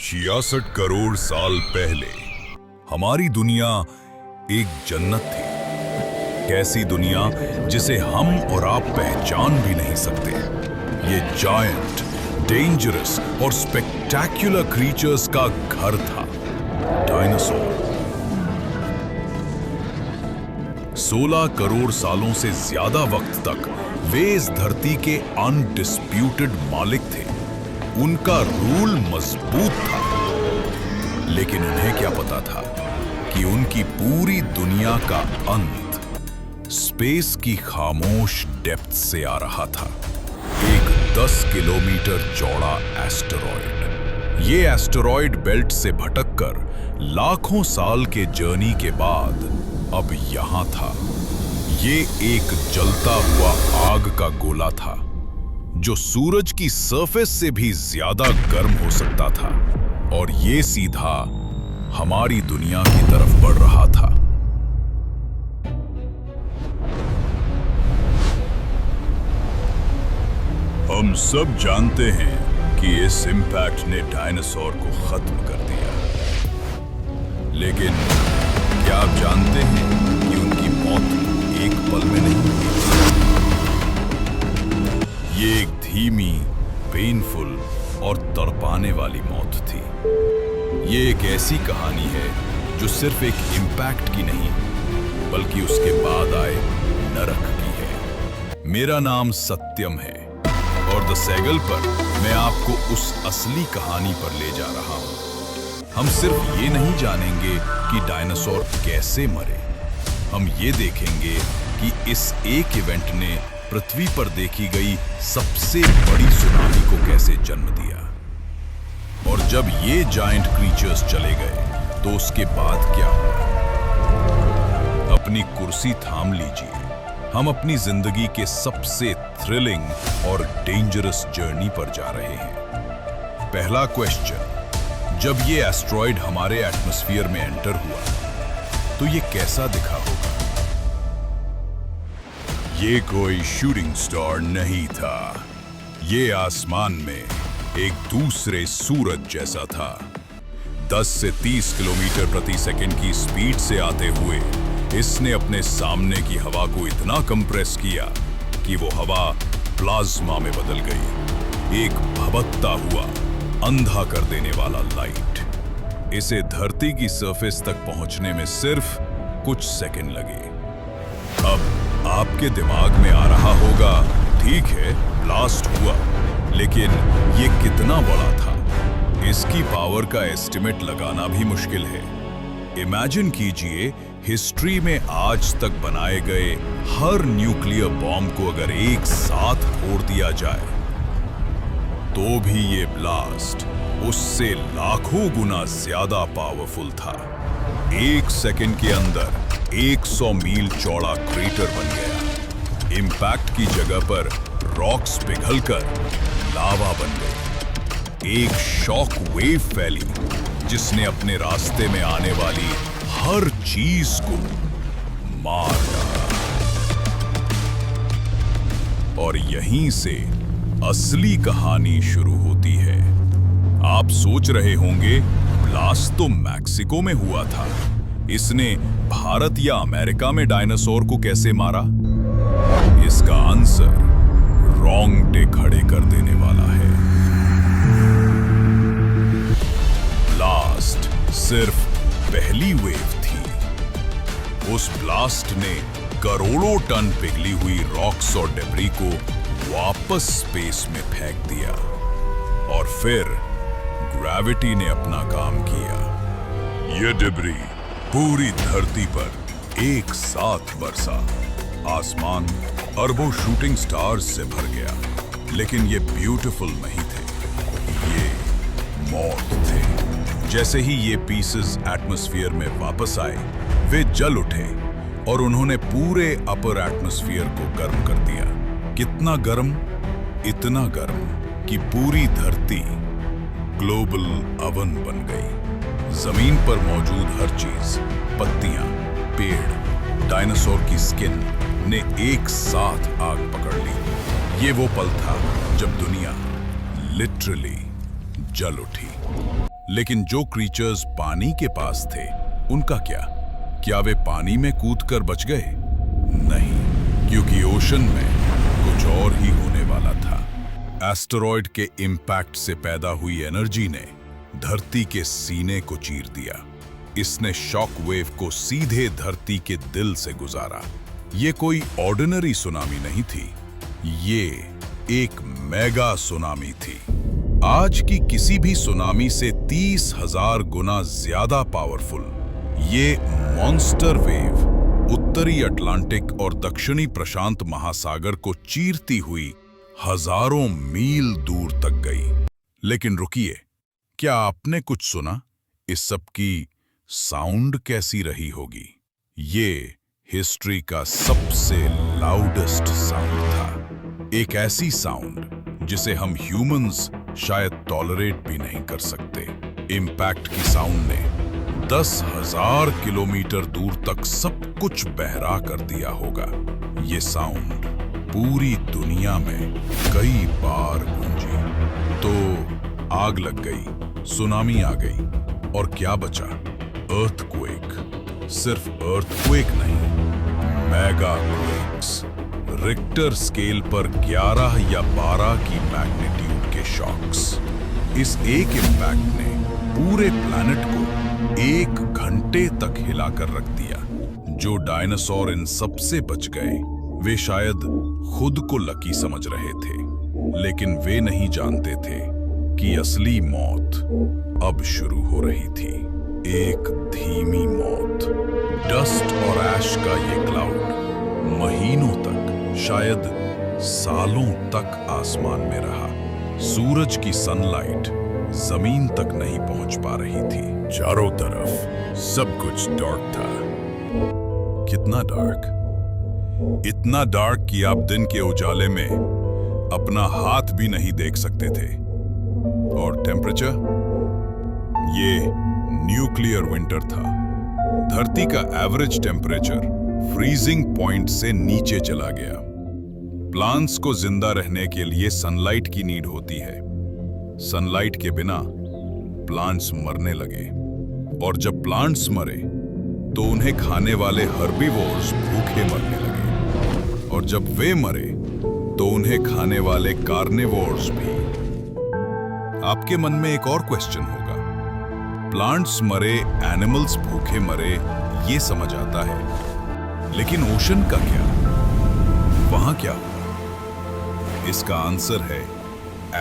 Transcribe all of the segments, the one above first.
66 करोड़ साल पहले हमारी दुनिया एक जन्नत थी। कैसी दुनिया जिसे हम और आप पहचान भी नहीं सकते। ये जायंट, डेंजरस और स्पेक्टैक्युलर क्रीचर्स का घर था, डायनासोर। 16 करोड़ सालों से ज्यादा वक्त तक वे इस धरती के अनडिस्प्यूटेड मालिक थे। उनका रूल मजबूत था, लेकिन उन्हें क्या पता था कि उनकी पूरी दुनिया का अंत स्पेस की खामोश डेप्थ से आ रहा था। एक 10 किलोमीटर चौड़ा एस्टेरॉयड। ये एस्टेरॉयड बेल्ट से भटककर लाखों साल के जर्नी के बाद अब यहां था। ये एक जलता हुआ आग का गोला था जो सूरज की सरफेस से भी ज्यादा गर्म हो सकता था, और ये सीधा हमारी दुनिया की तरफ बढ़ रहा था। हम सब जानते हैं कि इस इंपैक्ट ने डायनासोर को खत्म कर दिया, लेकिन क्या आप जानते हैं कि उनकी मौत एक पल में नहीं हुई? ये एक धीमी, पेनफुल और तड़पाने वाली मौत थी। ये एक ऐसी कहानी है जो सिर्फ एक इंपैक्ट की नहीं, बल्कि उसके बाद आए नरक की है। मेरा नाम सत्यम है, और द सैगल पर मैं आपको उस असली कहानी पर ले जा रहा हूं। हम सिर्फ ये नहीं जानेंगे कि डायनासोर कैसे मरे, हम ये देखेंगे कि इस एक इवेंट ने पृथ्वी पर देखी गई सबसे बड़ी सुनामी को कैसे जन्म दिया। और जब ये जायंट क्रीचर्स चले गए तो उसके बाद क्या हुआ? अपनी कुर्सी थाम लीजिए, हम अपनी जिंदगी के सबसे थ्रिलिंग और डेंजरस जर्नी पर जा रहे हैं। पहला क्वेश्चन, जब ये एस्ट्रॉयड हमारे एटमॉस्फेयर में एंटर हुआ तो ये कैसा दिखा होगा? ये कोई शूटिंग स्टार नहीं था। ये आसमान में एक दूसरे सूरज जैसा था। 10 से 30 किलोमीटर प्रति सेकंड की स्पीड से आते हुए इसने अपने सामने की हवा को इतना कंप्रेस किया कि वो हवा प्लाज्मा में बदल गई। एक भभकता हुआ, अंधा कर देने वाला लाइट। इसे धरती की सरफेस तक पहुंचने में सिर्फ कुछ सेकंड लगे। अब आपके दिमाग में आ रहा होगा, ठीक है, ब्लास्ट हुआ, लेकिन ये कितना बड़ा था? इसकी पावर का एस्टिमेट लगाना भी मुश्किल है। इमेजिन कीजिए, हिस्ट्री में आज तक बनाए गए हर न्यूक्लियर बॉम्ब को अगर एक साथ फोड़ दिया जाए तो भी ये ब्लास्ट उससे लाखों गुना ज्यादा पावरफुल था। एक सेकंड के अंदर 100 मील चौड़ा क्रेटर बन गया। इंपैक्ट की जगह पर रॉक्स पिघलकर लावा बन गए। एक शॉक वेव फैली जिसने अपने रास्ते में आने वाली हर चीज को मार डाला। और यहीं से असली कहानी शुरू होती है। आप सोच रहे होंगे, ब्लास्ट तो मैक्सिको में हुआ था, इसने भारत या अमेरिका में डायनासोर को कैसे मारा? इसका आंसर रोंगटे खड़े कर देने वाला है। ब्लास्ट सिर्फ पहली वेव थी। उस ब्लास्ट ने करोड़ों टन पिघली हुई रॉक्स और डेब्री को वापस स्पेस में फेंक दिया, और फिर ग्रेविटी ने अपना काम किया। ये डेब्री पूरी धरती पर एक साथ बरसा। आसमान अरबों शूटिंग स्टार्स से भर गया, लेकिन ये ब्यूटीफुल नहीं थे, ये मौत थे। जैसे ही ये पीसेस एटमॉस्फेयर में वापस आए, वे जल उठे और उन्होंने पूरे अपर एटमॉस्फेयर को गर्म कर दिया। कितना गर्म? इतना गर्म कि पूरी धरती ग्लोबल अवन बन गई। जमीन पर मौजूद हर चीज, पत्तियां, पेड़, डायनासोर की स्किन ने एक साथ आग पकड़ ली। ये वो पल था जब दुनिया लिटरली जल उठी। लेकिन जो क्रीचर्स पानी के पास थे, उनका क्या वे पानी में कूदकर बच गए? नहीं, क्योंकि ओशन में कुछ और ही होने वाला था। एस्टेरॉयड के इंपैक्ट से पैदा हुई एनर्जी ने धरती के सीने को चीर दिया। इसने शॉक वेव को सीधे धरती के दिल से गुजारा। ये कोई ऑर्डिनरी सुनामी नहीं थी, ये एक मेगा सुनामी थी। आज की किसी भी सुनामी से 30,000 गुना ज्यादा पावरफुल। ये मॉन्स्टर वेव उत्तरी अटलांटिक और दक्षिणी प्रशांत महासागर को चीरती हुई हजारों मील दूर तक गई। लेकिन रुकिए, क्या आपने कुछ सुना? इस सब की साउंड कैसी रही होगी? ये हिस्ट्री का सबसे लाउडेस्ट साउंड था। एक ऐसी साउंड जिसे हम ह्यूमंस शायद टॉलरेट भी नहीं कर सकते। इंपैक्ट की साउंड ने 10,000 किलोमीटर दूर तक सब कुछ बहरा कर दिया होगा। ये साउंड पूरी दुनिया में कई बार गूंजी। तो आग लग गई, सुनामी आ गई, और क्या बचा? अर्थक्वेक। सिर्फ अर्थक्वेक नहीं, मेगा क्वेक्स। रिक्टर स्केल पर 11 या 12 की मैग्नीट्यूड के शॉक्स। इस एक इंपैक्ट ने पूरे प्लैनेट को 1 घंटे तक हिलाकर रख दिया। जो डायनासोर इन सबसे बच गए, वे शायद खुद को लकी समझ रहे थे, लेकिन वे नहीं जानते थे कि असली मौत अब शुरू हो रही थी। एक धीमी मौत। डस्ट और ऐश का ये क्लाउड महीनों तक, शायद सालों तक आसमान में रहा। सूरज की सनलाइट जमीन तक नहीं पहुंच पा रही थी। चारों तरफ सब कुछ डार्क था। कितना डार्क? इतना डार्क कि आप दिन के उजाले में अपना हाथ भी नहीं देख सकते थे। और टेम्परेचर? ये न्यूक्लियर विंटर था। धरती का एवरेज टेम्परेचर फ्रीजिंग पॉइंट से नीचे चला गया। प्लांट्स को जिंदा रहने के लिए सनलाइट की नीड होती है। सनलाइट के बिना प्लांट्स मरने लगे, और जब प्लांट्स मरे तो उन्हें खाने वाले हर्बीवोर्स भूखे मरने लगे, और जब वे मरे तो उन्हें खाने वाले कार्निवोर्स भी। आपके मन में एक और क्वेश्चन होगा, प्लांट्स मरे, एनिमल्स भूखे मरे, ये समझ आता है, लेकिन ओशन का क्या? वहां क्या हुआ? इसका आंसर है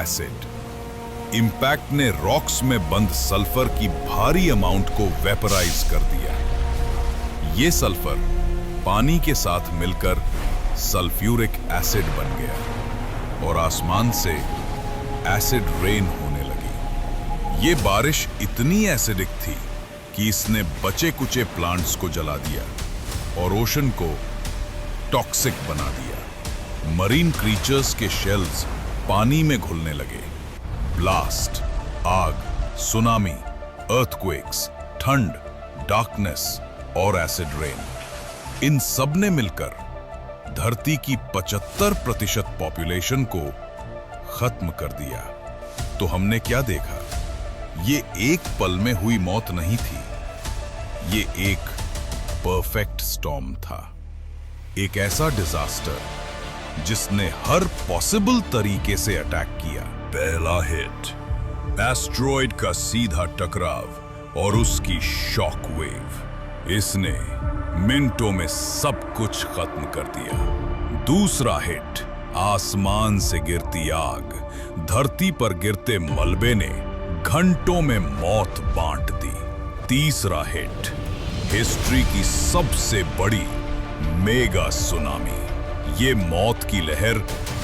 एसिड। इंपैक्ट ने रॉक्स में बंद सल्फर की भारी अमाउंट को वेपराइज कर दिया। ये सल्फर पानी के साथ मिलकर सल्फ्यूरिक एसिड बन गया, और आसमान से एसिड रेन होने लगी। ये बारिश इतनी एसिडिक थी कि इसने बचे कुचे प्लांट्स को जला दिया और ओशन को टॉक्सिक बना दिया। मरीन क्रीचर्स के शेल्स पानी में घुलने लगे। ब्लास्ट, आग, सुनामी, अर्थक्वेक्स, ठंड, डार्कनेस और एसिड रेन, इन सब ने मिलकर धरती की 75% पॉपुलेशन को खत्म कर दिया। तो हमने क्या देखा? ये एक पल में हुई मौत नहीं थी, ये एक परफेक्ट स्टॉर्म था। एक ऐसा डिजास्टर जिसने हर पॉसिबल तरीके से अटैक किया। पहला हिट, एस्टेरॉयड का सीधा टकराव और उसकी शॉक वेव, इसने मिनटों में सब कुछ खत्म कर दिया। दूसरा हिट, आसमान से गिरती आग, धरती पर गिरते मलबे ने घंटों में मौत बांट दी। तीसरा हिट, हिस्ट्री की सबसे बड़ी मेगा सुनामी। ये मौत की लहर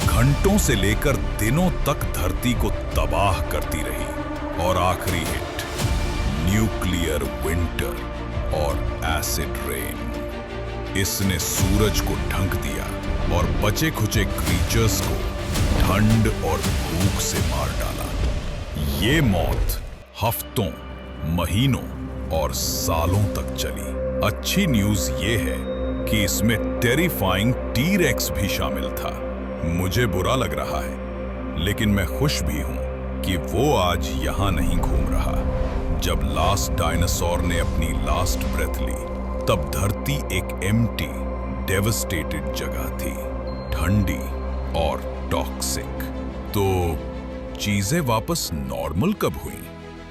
घंटों से लेकर दिनों तक धरती को तबाह करती रही। और आखिरी हिट, न्यूक्लियर विंटर और एसिड रेन। इसने सूरज को ढक दिया और बचे खुचे क्रीचर्स को ठंड और भूख से मार डाला। ये मौत हफ्तों, महीनों और सालों तक चली। अच्छी न्यूज ये है कि इसमें टेरिफाइंग टी-रेक्स भी शामिल था। मुझे बुरा लग रहा है, लेकिन मैं खुश भी हूं कि वो आज यहां नहीं घूम रहा। जब लास्ट डायनासोर ने अपनी लास्ट ब्रेथ ली, तब धरती एक एम्प्टी, डेवस्टेटेड जगह थी, ठंडी और टॉक्सिक। तो चीजें वापस नॉर्मल कब हुई?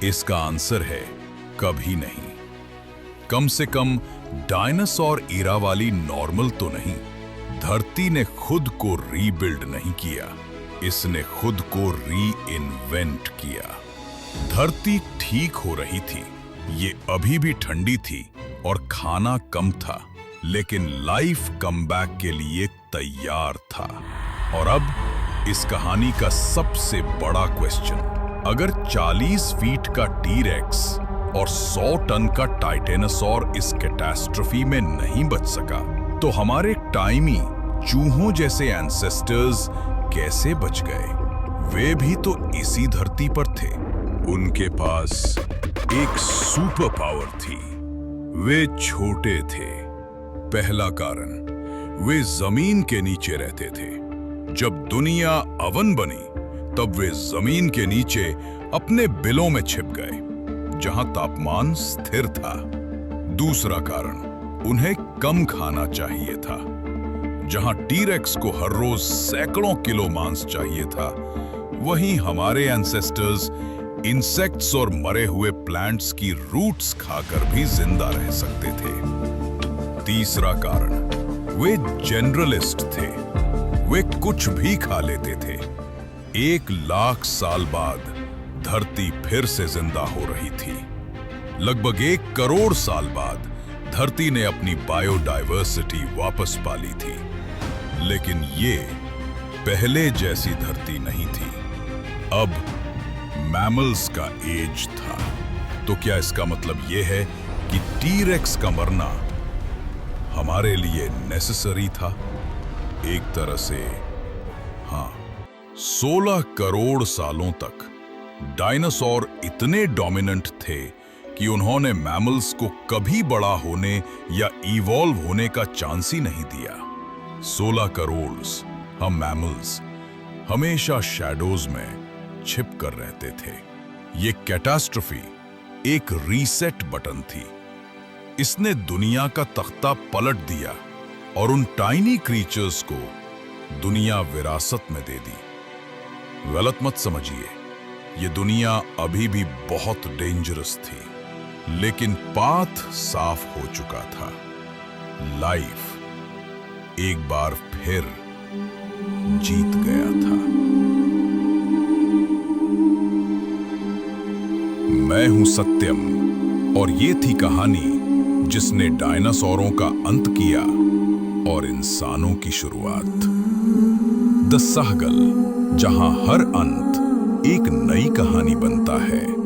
इसका आंसर है कभी नहीं। कम से कम डायनासोर ईरा वाली नॉर्मल तो नहीं। धरती ने खुद को रीबिल्ड नहीं किया, इसने खुद को री इन्वेंट किया। धरती ठीक हो रही थी, ये अभी भी ठंडी थी और खाना कम था, लेकिन लाइफ कमबैक के लिए तैयार था। और अब इस कहानी का सबसे बड़ा क्वेश्चन, अगर 40 फीट का टी-रेक्स और 100 टन का टाइटेनोसॉर इस कैटास्ट्रोफी में नहीं बच सका, तो हमारे टाइमी चूहों जैसे एंसेस्टर्स कैसे बच गए? वे भी तो इसी धरती पर थे। उनके पास एक सुपर पावर थी, वे छोटे थे। पहला कारण, वे जमीन के नीचे रहते थे। जब दुनिया अवन बनी, तब वे जमीन के नीचे अपने बिलों में छिप गए, जहां तापमान स्थिर था। दूसरा कारण, उन्हें कम खाना चाहिए था। जहां टी-रेक्स को हर रोज सैकड़ों किलो मांस चाहिए था, वहीं हमारे एंसेस्टर्स इंसेक्ट्स और मरे हुए प्लांट्स की रूट्स खाकर भी जिंदा रह सकते थे। तीसरा कारण, वे जनरलिस्ट थे। वे कुछ भी खा लेते थे। 1 लाख साल बाद धरती फिर से जिंदा हो रही थी। लगभग 1 करोड़ साल बाद धरती ने अपनी बायोडायवर्सिटी वापस पा ली थी। लेकिन ये पहले जैसी धरती नहीं थी। अब मैमल्स का एज था। तो क्या इसका मतलब यह है कि टी-रेक्स का मरना हमारे लिए नेसेसरी था? एक तरह से हाँ। 16 करोड़ सालों तक डायनासोर इतने डोमिनेंट थे कि उन्होंने मैमल्स को कभी बड़ा होने या इवॉल्व होने का चांस ही नहीं दिया। 16 करोड़ हम मैमल्स हमेशा शैडोज में छिप कर रहते थे। ये कैटास्ट्रोफी एक रीसेट बटन थी। इसने दुनिया का तख्ता पलट दिया और उन टाइनी क्रीचर्स को दुनिया विरासत में दे दी। गलत मत समझिए, ये दुनिया अभी भी बहुत डेंजरस थी, लेकिन पाथ साफ हो चुका था। लाइफ एक बार फिर जीत गया था। मैं हूं सत्यम और ये थी कहानी जिसने डायनासोरों का अंत किया और इंसानों की शुरुआत। द सहगल, जहां हर अंत एक नई कहानी बनता है।